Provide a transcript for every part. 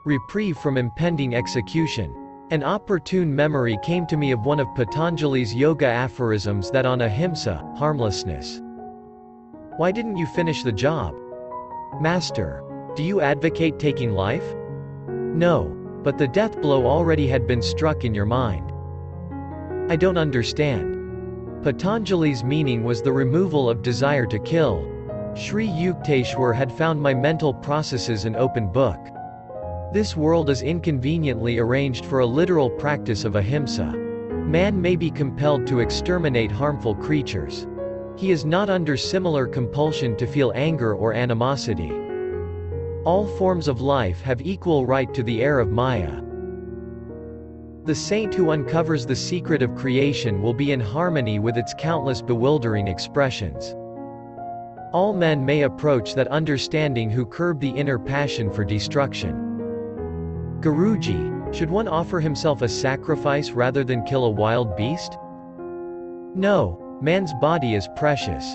reprieve from impending execution. An opportune memory came to me of one of Patanjali's yoga aphorisms that on ahimsa, harmlessness. Why didn't you finish the job? Master, do you advocate taking life? No, but the death blow already had been struck in your mind. I don't understand. Patanjali's meaning was the removal of desire to kill. Sri Yukteswar had found my mental processes an open book. This world is inconveniently arranged for a literal practice of ahimsa. Man may be compelled to exterminate harmful creatures. He is not under similar compulsion to feel anger or animosity. All forms of life have equal right to the air of Maya. The saint who uncovers the secret of creation will be in harmony with its countless bewildering expressions. All men may approach that understanding who curb the inner passion for destruction. Guruji, should one offer himself a sacrifice rather than kill a wild beast? No, man's body is precious.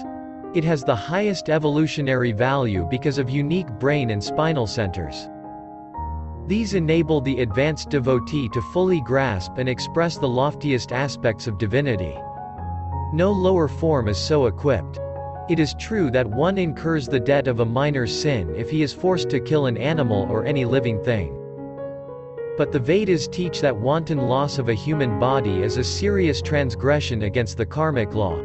It has the highest evolutionary value because of unique brain and spinal centers. These enable the advanced devotee to fully grasp and express the loftiest aspects of divinity. No lower form is so equipped. It is true that one incurs the debt of a minor sin if he is forced to kill an animal or any living thing. But the Vedas teach that wanton loss of a human body is a serious transgression against the karmic law.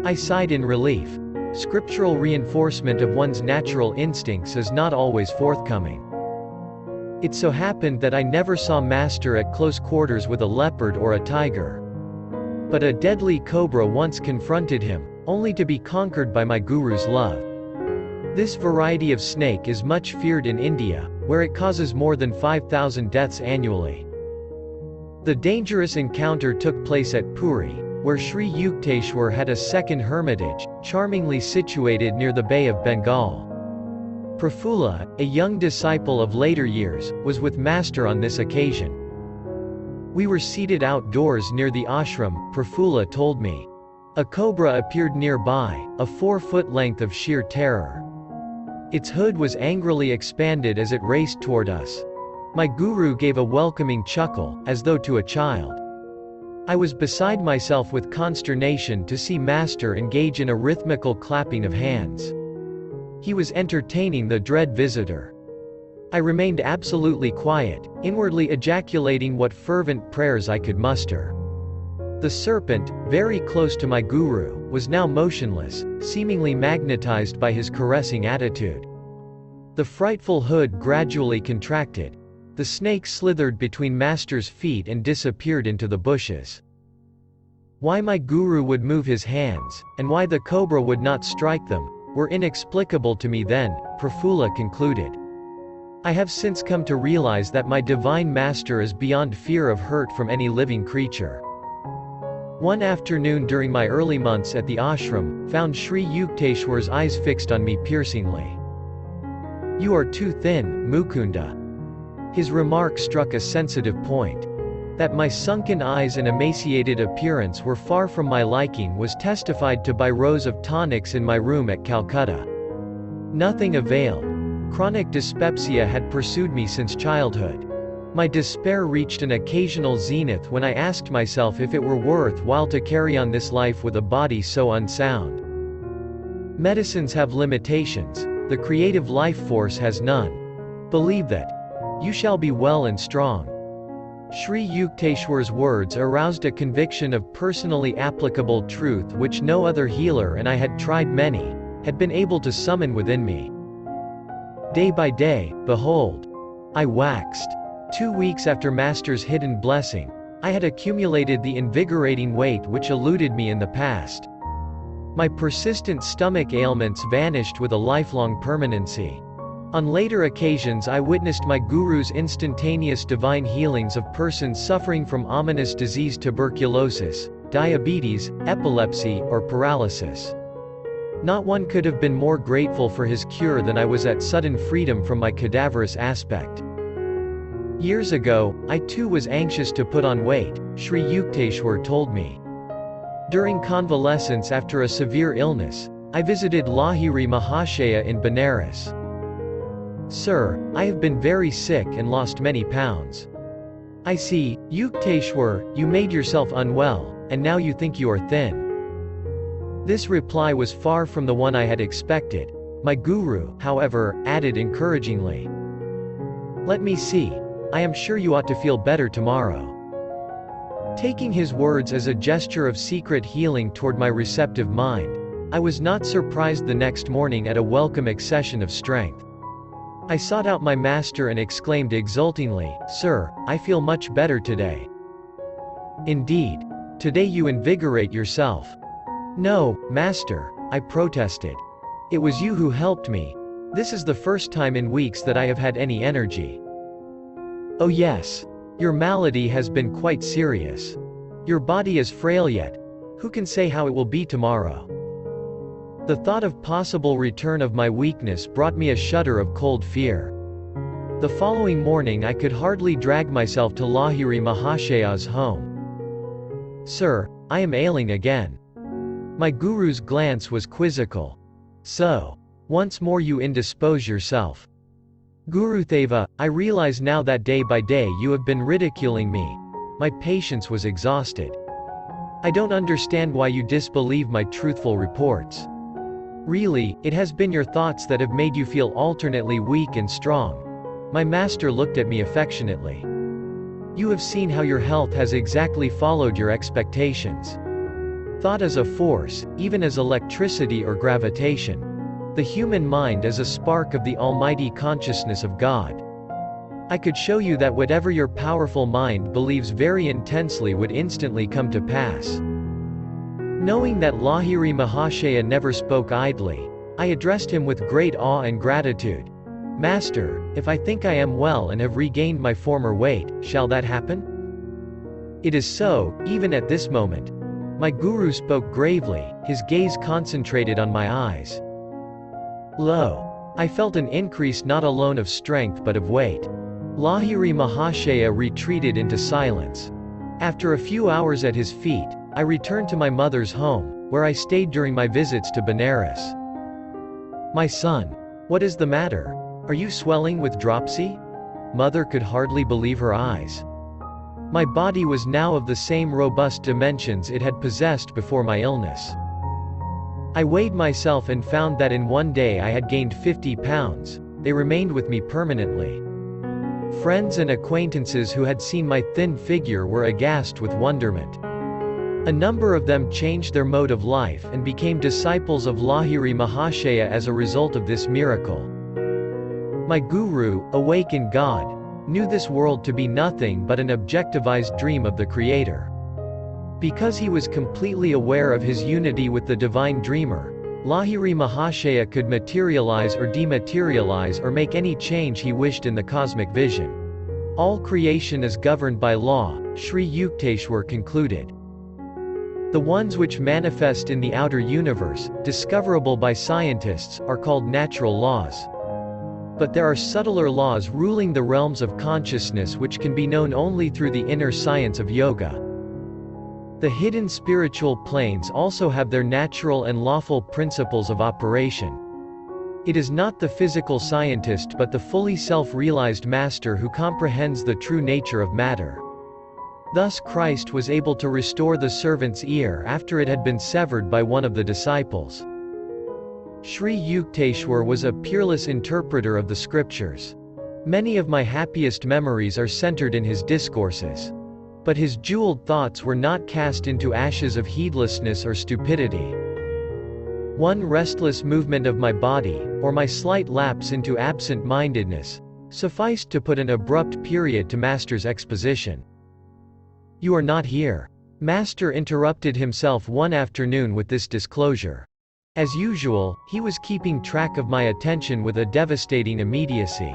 I sighed in relief. Scriptural reinforcement of one's natural instincts is not always forthcoming. It so happened that I never saw Master at close quarters with a leopard or a tiger. But a deadly cobra once confronted him, only to be conquered by my guru's love. This variety of snake is much feared in India, where it causes more than 5,000 deaths annually. The dangerous encounter took place at Puri, where Sri Yukteswar had a second hermitage, charmingly situated near the Bay of Bengal. Prafulla, a young disciple of later years, was with Master on this occasion. We were seated outdoors near the ashram, Prafulla told me. A cobra appeared nearby, a 4-foot length of sheer terror. Its hood was angrily expanded as it raced toward us. My guru gave a welcoming chuckle, as though to a child. I was beside myself with consternation to see Master engage in a rhythmical clapping of hands. He was entertaining the dread visitor. I remained absolutely quiet, inwardly ejaculating what fervent prayers I could muster. The serpent, very close to my guru, was now motionless, seemingly magnetized by his caressing attitude. The frightful hood gradually contracted. The snake slithered between Master's feet and disappeared into the bushes. Why my guru would move his hands, and why the cobra would not strike them, were inexplicable to me then, Prafulla concluded. I have since come to realize that my divine Master is beyond fear of hurt from any living creature. One afternoon during my early months at the ashram, found Sri Yukteswar's eyes fixed on me piercingly. You are too thin, Mukunda. His remark struck a sensitive point. That my sunken eyes and emaciated appearance were far from my liking was testified to by rows of tonics in my room at Calcutta. Nothing availed. Chronic dyspepsia had pursued me since childhood. My despair reached an occasional zenith when I asked myself if it were worthwhile to carry on this life with a body so unsound. Medicines have limitations, the creative life force has none. Believe that. You shall be well and strong. Sri Yukteswar's words aroused a conviction of personally applicable truth which no other healer, and I had tried many, had been able to summon within me. Day by day, behold, I waxed. 2 weeks after Master's hidden blessing, I had accumulated the invigorating weight which eluded me in the past. My persistent stomach ailments vanished with a lifelong permanency. On later occasions I witnessed my guru's instantaneous divine healings of persons suffering from ominous disease, tuberculosis, diabetes, epilepsy, or paralysis. Not one could have been more grateful for his cure than I was at sudden freedom from my cadaverous aspect. Years ago, I too was anxious to put on weight, Sri Yukteswar told me. During convalescence after a severe illness, I visited Lahiri Mahashaya in Benares. Sir, I have been very sick and lost many pounds. I see, Yukteswar, you made yourself unwell, and now you think you are thin. This reply was far from the one I had expected. My guru, however, added encouragingly, "Let me see. I am sure you ought to feel better tomorrow." Taking his words as a gesture of secret healing toward my receptive mind, I was not surprised the next morning at a welcome accession of strength. I sought out my master and exclaimed exultingly, "Sir, I feel much better today." "Indeed. Today you invigorate yourself." "No, master," I protested. "It was you who helped me. This is the first time in weeks that I have had any energy." "Oh yes. Your malady has been quite serious. Your body is frail yet. Who can say how it will be tomorrow?" The thought of possible return of my weakness brought me a shudder of cold fear. The following morning I could hardly drag myself to Lahiri Mahashaya's home. "Sir, I am ailing again." My guru's glance was quizzical. "So, once more you indispose yourself." "Gurutheva, I realize now that day by day you have been ridiculing me." My patience was exhausted. "I don't understand why you disbelieve my truthful reports. Really, it has been your thoughts that have made you feel alternately weak and strong." My master looked at me affectionately. "You have seen how your health has exactly followed your expectations. Thought is a force, even as electricity or gravitation. The human mind is a spark of the almighty consciousness of God. I could show you that whatever your powerful mind believes very intensely would instantly come to pass." Knowing that Lahiri Mahashaya never spoke idly, I addressed him with great awe and gratitude. "Master, if I think I am well and have regained my former weight, shall that happen?" "It is so, even at this moment." My guru spoke gravely, his gaze concentrated on my eyes. Lo! I felt an increase not alone of strength but of weight. Lahiri Mahashaya retreated into silence. After a few hours at his feet, I returned to my mother's home, where I stayed during my visits to Benares. "My son. What is the matter? Are you swelling with dropsy?" Mother could hardly believe her eyes. My body was now of the same robust dimensions it had possessed before my illness. I weighed myself and found that in one day I had gained 50 pounds. They remained with me permanently. Friends and acquaintances who had seen my thin figure were aghast with wonderment. A number of them changed their mode of life and became disciples of Lahiri Mahashaya as a result of this miracle. My guru, awake in God, knew this world to be nothing but an objectivized dream of the Creator. Because he was completely aware of his unity with the Divine Dreamer, Lahiri Mahashaya could materialize or dematerialize or make any change he wished in the cosmic vision. All creation is governed by law, Sri Yukteswar concluded. The ones which manifest in the outer universe, discoverable by scientists, are called natural laws. But there are subtler laws ruling the realms of consciousness which can be known only through the inner science of yoga. The hidden spiritual planes also have their natural and lawful principles of operation. It is not the physical scientist but the fully self-realized master who comprehends the true nature of matter. Thus Christ was able to restore the servant's ear after it had been severed by one of the disciples. Sri Yukteswar was a peerless interpreter of the scriptures. Many of my happiest memories are centered in his discourses. But his jeweled thoughts were not cast into ashes of heedlessness or stupidity. One restless movement of my body, or my slight lapse into absent-mindedness, sufficed to put an abrupt period to Master's exposition. "You are not here." Master interrupted himself one afternoon with this disclosure. As usual, he was keeping track of my attention with a devastating immediacy.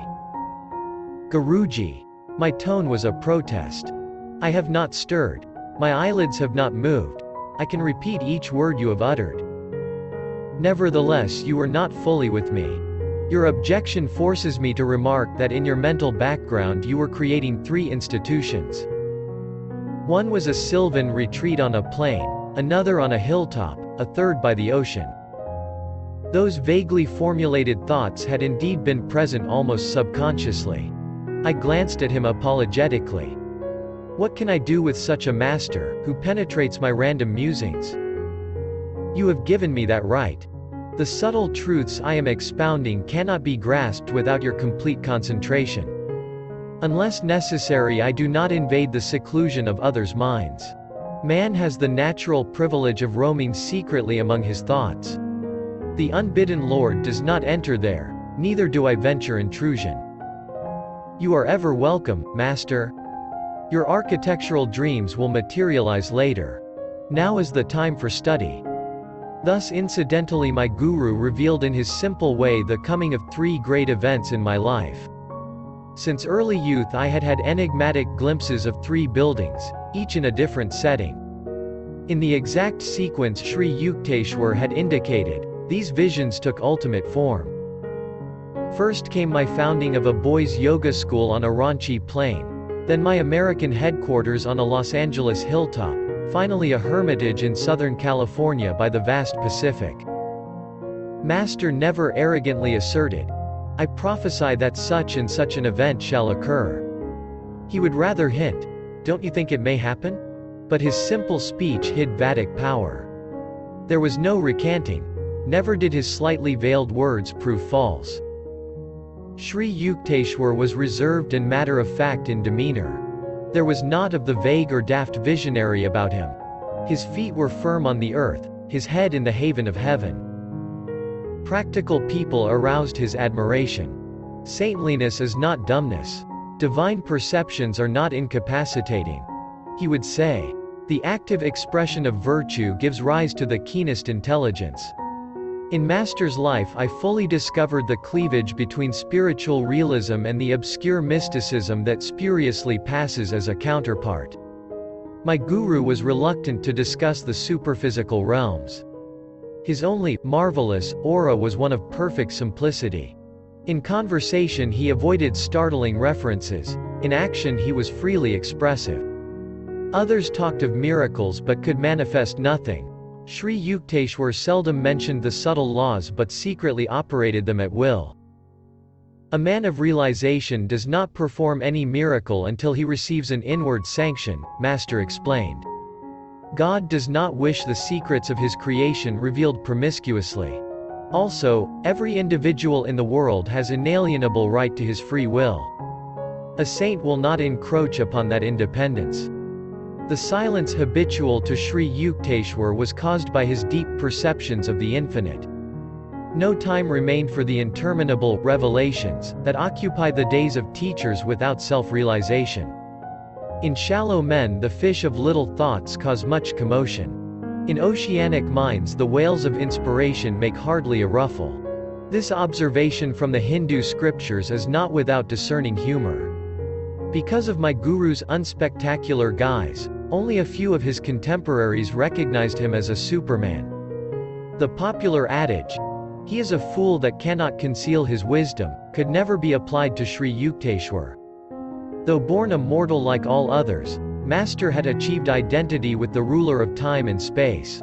"Guruji." My tone was a protest. "I have not stirred. My eyelids have not moved. I can repeat each word you have uttered." "Nevertheless, you were not fully with me. Your objection forces me to remark that in your mental background you were creating 3 institutions. One was a sylvan retreat on a plain, another on a hilltop, a third by the ocean. Those vaguely formulated thoughts had indeed been present almost subconsciously. I glanced at him apologetically. What can I do with such a master, who penetrates my random musings? You have given me that right. The subtle truths I am expounding cannot be grasped without your complete concentration. Unless necessary, I do not invade the seclusion of others' minds. Man has the natural privilege of roaming secretly among his thoughts. The unbidden Lord does not enter there, neither do I venture intrusion. You are ever welcome, Master. Your architectural dreams will materialize later. Now is the time for study. Thus incidentally my guru revealed in his simple way the coming of 3 great events in my life. Since early youth I had had enigmatic glimpses of 3 buildings, each in a different setting. In the exact sequence Sri Yukteswar had indicated, these visions took ultimate form. First came my founding of a boys' yoga school on a Ranchi plain, then my American headquarters on a Los Angeles hilltop, finally a hermitage in Southern California by the vast Pacific. Master never arrogantly asserted, I prophesy that such and such an event shall occur. He would rather hint, don't you think it may happen? But his simple speech hid Vedic power. There was no recanting. Never did his slightly veiled words prove false. Sri Yukteswar was reserved and matter-of-fact in demeanor. There was naught of the vague or daft visionary about him. His feet were firm on the earth, his head in the haven of heaven. Practical people aroused his admiration. Saintliness is not dumbness. Divine perceptions are not incapacitating. He would say, the active expression of virtue gives rise to the keenest intelligence. In Master's life I fully discovered the cleavage between spiritual realism and the obscure mysticism that spuriously passes as a counterpart. My guru was reluctant to discuss the superphysical realms. His only, marvelous, aura was one of perfect simplicity. In conversation he avoided startling references, in action he was freely expressive. Others talked of miracles but could manifest nothing. Sri Yukteswar seldom mentioned the subtle laws but secretly operated them at will. A man of realization does not perform any miracle until he receives an inward sanction, Master explained. God does not wish the secrets of his creation revealed promiscuously. Also, every individual in the world has inalienable right to his free will. A saint will not encroach upon that independence. The silence habitual to Sri Yukteswar was caused by his deep perceptions of the infinite. No time remained for the interminable revelations that occupy the days of teachers without self-realization. In shallow men the fish of little thoughts cause much commotion. In oceanic minds the whales of inspiration make hardly a ruffle. This observation from the Hindu scriptures is not without discerning humor. Because of my guru's unspectacular guise, only a few of his contemporaries recognized him as a superman. The popular adage, "He is a fool that cannot conceal his wisdom," could never be applied to Sri Yukteswar. Though born a mortal like all others, Master had achieved identity with the ruler of time and space.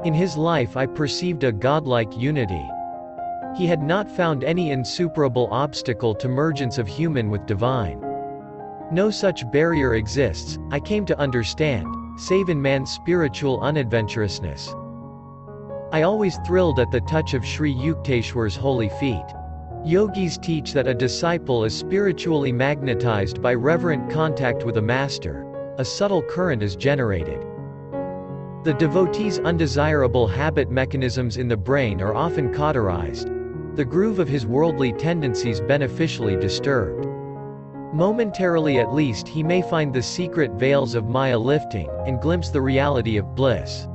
In his life I perceived a godlike unity. He had not found any insuperable obstacle to mergence of human with divine. No such barrier exists, I came to understand, save in man's spiritual unadventurousness. I always thrilled at the touch of Sri Yukteswar's holy feet. Yogis teach that a disciple is spiritually magnetized by reverent contact with a master. A subtle current is generated. The devotee's undesirable habit mechanisms in the brain are often cauterized. The groove of his worldly tendencies beneficially disturbed. Momentarily at least he may find the secret veils of Maya lifting, and glimpse the reality of bliss.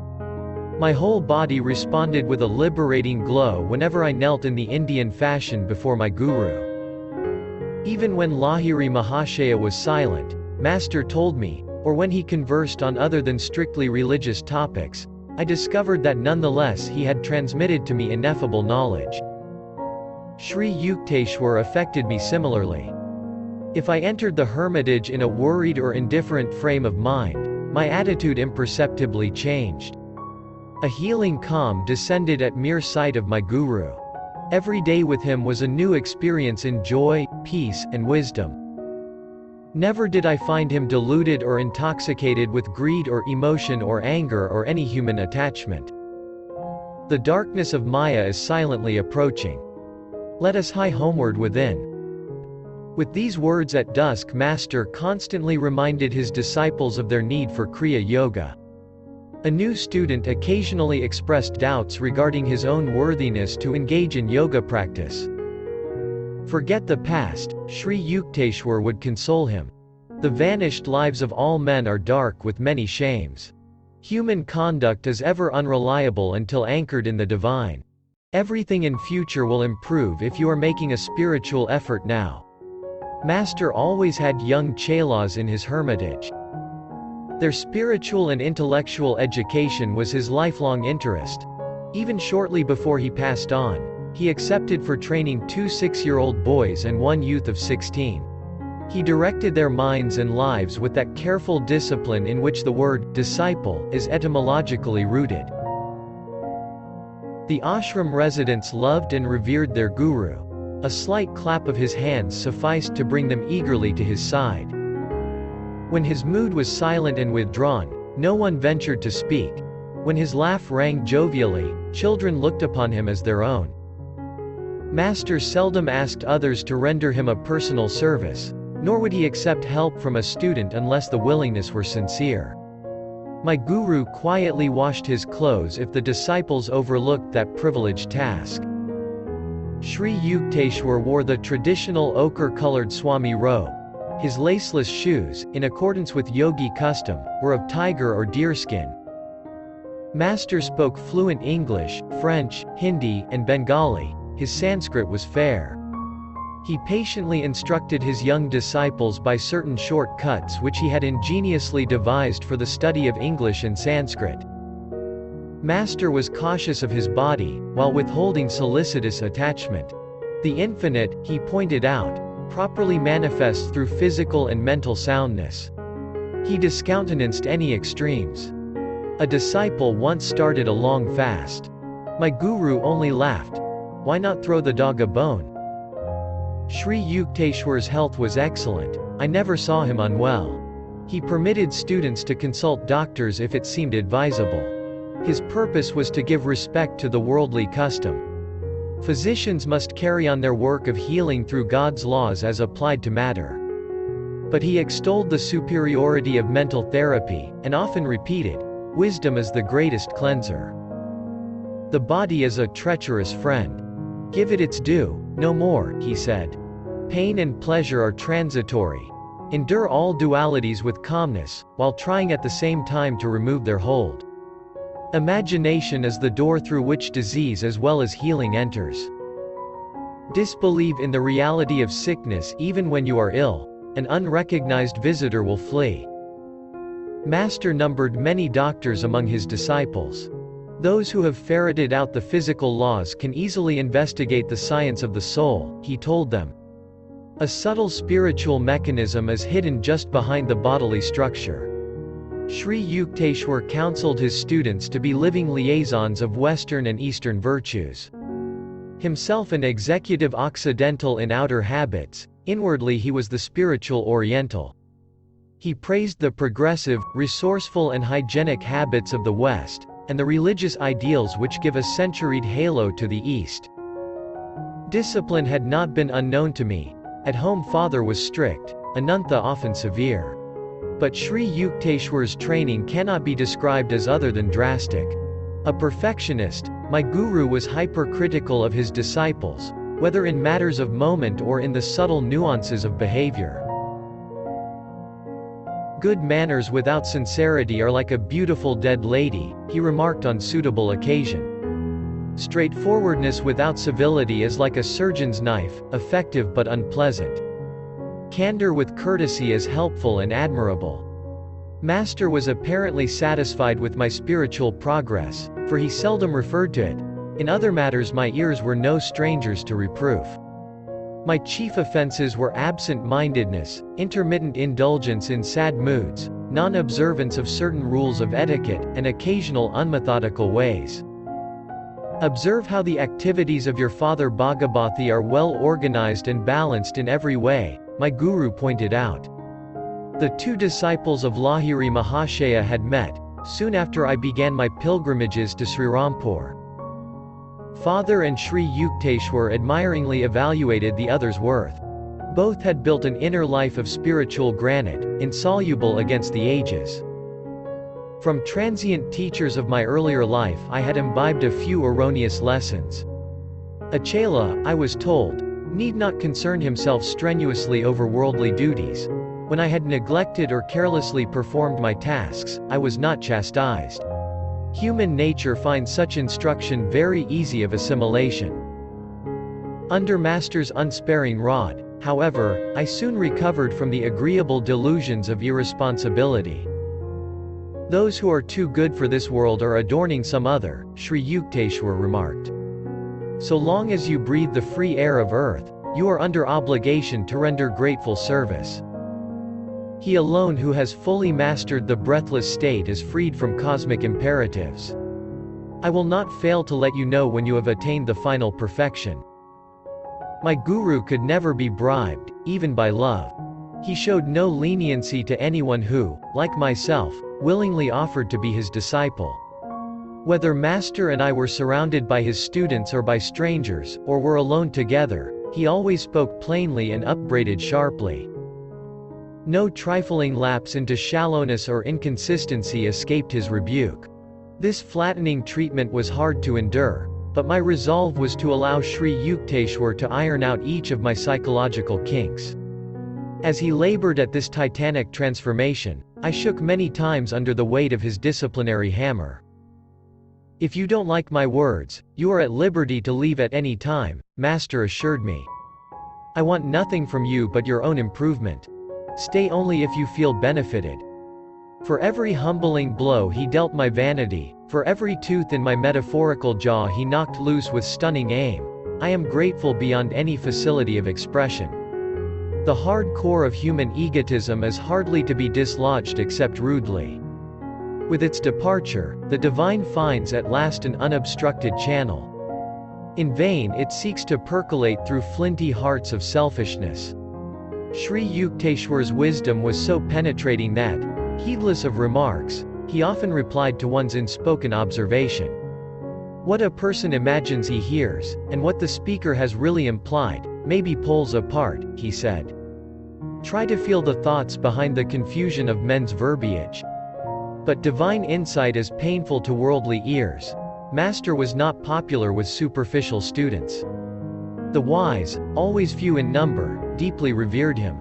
My whole body responded with a liberating glow whenever I knelt in the Indian fashion before my guru. Even when Lahiri Mahashaya was silent, Master told me, or when he conversed on other than strictly religious topics, I discovered that nonetheless he had transmitted to me ineffable knowledge. Sri Yukteswar affected me similarly. If I entered the hermitage in a worried or indifferent frame of mind, my attitude imperceptibly changed. A healing calm descended at mere sight of my guru. Every day with him was a new experience in joy, peace, and wisdom. Never did I find him deluded or intoxicated with greed or emotion or anger or any human attachment. The darkness of Maya is silently approaching. Let us hie homeward within. With these words at dusk, Master constantly reminded his disciples of their need for Kriya Yoga. A new student occasionally expressed doubts regarding his own worthiness to engage in yoga practice. Forget the past, Sri Yukteswar would console him. The vanished lives of all men are dark with many shames. Human conduct is ever unreliable until anchored in the divine. Everything in future will improve if you are making a spiritual effort now. Master always had young chelas in his hermitage. Their spiritual and intellectual education was his lifelong interest. Even shortly before he passed on, he accepted for training 2 6-year-old boys and 1 youth of 16. He directed their minds and lives with that careful discipline in which the word disciple is etymologically rooted. The ashram residents loved and revered their guru. A slight clap of his hands sufficed to bring them eagerly to his side. When his mood was silent and withdrawn, no one ventured to speak. When his laugh rang jovially, children looked upon him as their own. Master seldom asked others to render him a personal service, nor would he accept help from a student unless the willingness were sincere. My guru quietly washed his clothes if the disciples overlooked that privileged task. Sri Yukteswar wore the traditional ochre-colored Swami robe. His laceless shoes, in accordance with Yogi custom, were of tiger or deerskin. Master spoke fluent English, French, Hindi, and Bengali. His Sanskrit was fair. He patiently instructed his young disciples by certain shortcuts which he had ingeniously devised for the study of English and Sanskrit. Master was cautious of his body, while withholding solicitous attachment. The infinite, he pointed out, properly manifests through physical and mental soundness. He discountenanced any extremes. A disciple once started a long fast. My guru only laughed. Why not throw the dog a bone? Sri Yukteswar's health was excellent. I never saw him unwell. He permitted students to consult doctors if it seemed advisable. His purpose was to give respect to the worldly custom. Physicians must carry on their work of healing through God's laws as applied to matter. But he extolled the superiority of mental therapy, and often repeated, "Wisdom is the greatest cleanser." The body is a treacherous friend. Give it its due, no more, he said. Pain and pleasure are transitory. Endure all dualities with calmness, while trying at the same time to remove their hold. Imagination is the door through which disease as well as healing enters. Disbelieve in the reality of sickness even when you are ill. An unrecognized visitor will flee. Master numbered many doctors among his disciples. Those who have ferreted out the physical laws can easily investigate the science of the soul, he told them. A subtle spiritual mechanism is hidden just behind the bodily structure. Sri Yukteswar counseled his students to be living liaisons of Western and Eastern virtues. Himself an executive Occidental in outer habits, inwardly he was the spiritual Oriental. He praised the progressive, resourceful and hygienic habits of the West, and the religious ideals which give a centuried halo to the East. Discipline had not been unknown to me. At home father was strict, Anantha often severe. But Sri Yukteswar's training cannot be described as other than drastic. A perfectionist, my guru was hypercritical of his disciples, whether in matters of moment or in the subtle nuances of behavior. Good manners without sincerity are like a beautiful dead lady, he remarked on suitable occasion. Straightforwardness without civility is like a surgeon's knife, effective but unpleasant. Candor with courtesy is helpful and admirable. Master was apparently satisfied with my spiritual progress, for he seldom referred to it. In other matters my ears were no strangers to reproof. My chief offenses were absent-mindedness, intermittent indulgence in sad moods, non-observance of certain rules of etiquette, and occasional unmethodical ways. Observe how the activities of your father Bhagavathi are well organized and balanced in every way, my guru pointed out. The two disciples of Lahiri Mahashaya had met, soon after I began my pilgrimages to Srirampur. Father and Sri Yukteswar admiringly evaluated the other's worth. Both had built an inner life of spiritual granite, insoluble against the ages. From transient teachers of my earlier life I had imbibed a few erroneous lessons. A chela, I was told, need not concern himself strenuously over worldly duties. When I had neglected or carelessly performed my tasks, I was not chastised. Human nature finds such instruction very easy of assimilation. Under Master's unsparing rod, however, I soon recovered from the agreeable delusions of irresponsibility. Those who are too good for this world are adorning some other, Sri Yukteswar remarked. So long as you breathe the free air of earth, you are under obligation to render grateful service. He alone who has fully mastered the breathless state is freed from cosmic imperatives. I will not fail to let you know when you have attained the final perfection. My guru could never be bribed, even by love. He showed no leniency to anyone who, like myself, willingly offered to be his disciple. Whether Master and I were surrounded by his students or by strangers, or were alone together, he always spoke plainly and upbraided sharply. No trifling lapse into shallowness or inconsistency escaped his rebuke. This flattening treatment was hard to endure, but my resolve was to allow Sri Yukteswar to iron out each of my psychological kinks. As he labored at this titanic transformation, I shook many times under the weight of his disciplinary hammer. If you don't like my words, you are at liberty to leave at any time, Master assured me. I want nothing from you but your own improvement. Stay only if you feel benefited. For every humbling blow he dealt my vanity, for every tooth in my metaphorical jaw he knocked loose with stunning aim, I am grateful beyond any facility of expression. The hard core of human egotism is hardly to be dislodged except rudely. With its departure, the divine finds at last an unobstructed channel. In vain it seeks to percolate through flinty hearts of selfishness. Sri Yukteswar's wisdom was so penetrating that, heedless of remarks, he often replied to one's unspoken observation. What a person imagines he hears, and what the speaker has really implied, may be poles apart, he said. Try to feel the thoughts behind the confusion of men's verbiage. But divine insight is painful to worldly ears. Master was not popular with superficial students. The wise, always few in number, deeply revered him.